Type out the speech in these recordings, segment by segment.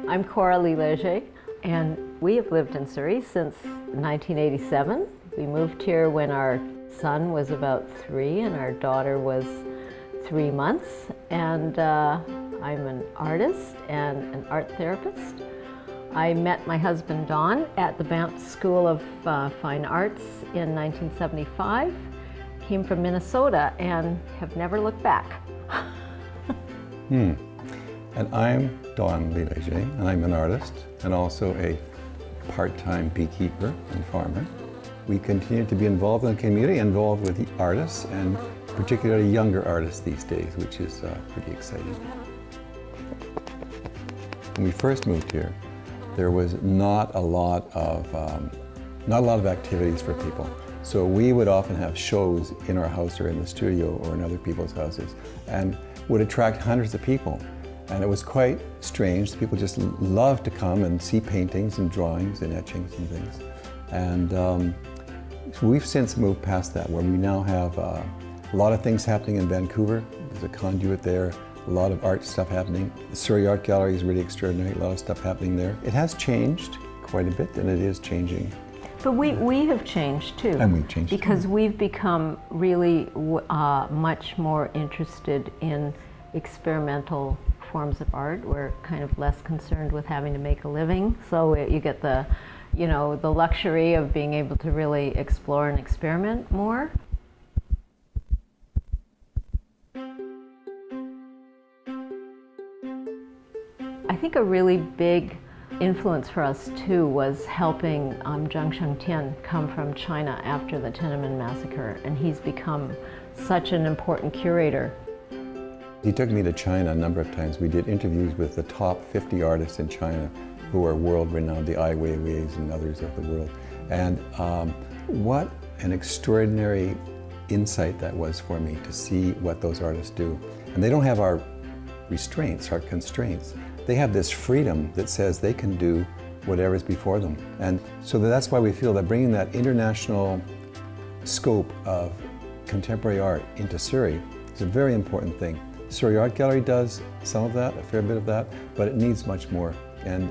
I'm Cora and we have lived in Surrey since 1987. We moved here when our son was about 3 and our daughter was 3 months. And I'm an artist and an art therapist. I met my husband Don at the Banff School of Fine Arts in 1975. Came from Minnesota and have never looked back. And I'm Don Leger, and I'm an artist and also a part-time beekeeper and farmer. We continue to be involved in the community, involved with the artists, and particularly younger artists these days, which is pretty exciting. When we first moved here, there was not a lot of activities for people. So we would often have shows in our house or in the studio or in other people's houses and would attract hundreds of people. And it was quite strange. People just loved to come and see paintings and drawings and etchings and things. And so we've since moved past that, where we now have a lot of things happening in Vancouver. There's a conduit there, a lot of art stuff happening. The Surrey Art Gallery is really extraordinary, a lot of stuff happening there. It has changed quite a bit, and it is changing. But we have changed too. And we've changed because we've become really much more interested in experimental forms of art. We're kind of less concerned with having to make a living. So you get the luxury of being able to really explore and experiment more. I think a really big influence for us too was helping Zhang Shengtian come from China after the Tiananmen massacre, and he's become such an important curator. He took me to China a number of times. We did interviews with the top 50 artists in China who are world-renowned, the Ai Weiweis and others of the world. And what an extraordinary insight that was for me to see what those artists do. And they don't have our restraints, our constraints. They have this freedom that says they can do whatever is before them. And so that's why we feel that bringing that international scope of contemporary art into Surrey is a very important thing. The Surrey Art Gallery does some of that, a fair bit of that, but it needs much more. And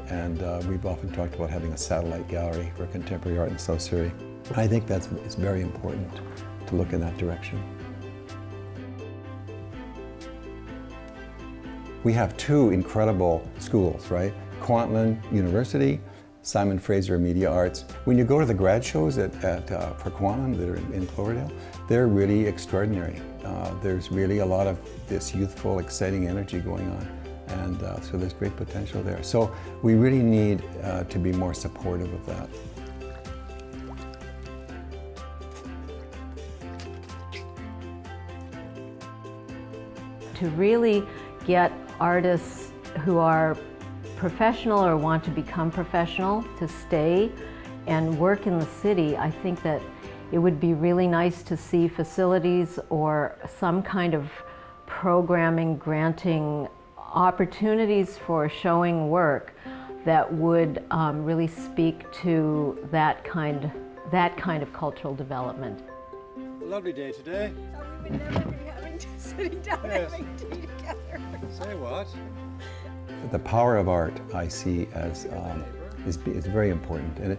we've often talked about having a satellite gallery for contemporary art in South Surrey. I think it's very important to look in that direction. We have 2 incredible schools, right? Kwantlen University, Simon Fraser Media Arts. When you go to the grad shows for Kwantlen that are in Cloverdale, they're really extraordinary. There's really a lot of this youthful, exciting energy going on. And so there's great potential there. So we really need to be more supportive of that. To really get artists who are professional or want to become professional to stay and work in the city, I think that it would be really nice to see facilities or some kind of programming granting opportunities for showing work that would really speak to that kind of cultural development. A lovely day today. So we would never be sitting down having tea together. Say what? The power of art I see as is very important. And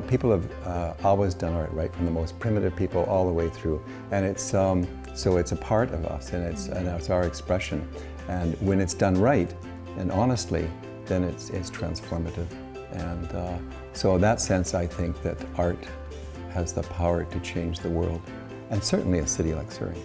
people have always done art, right, from the most primitive people all the way through. And it's so it's a part of us, and it's our expression. And when it's done right and honestly, then it's transformative. And so in that sense, I think that art has the power to change the world, and certainly a city like Surrey.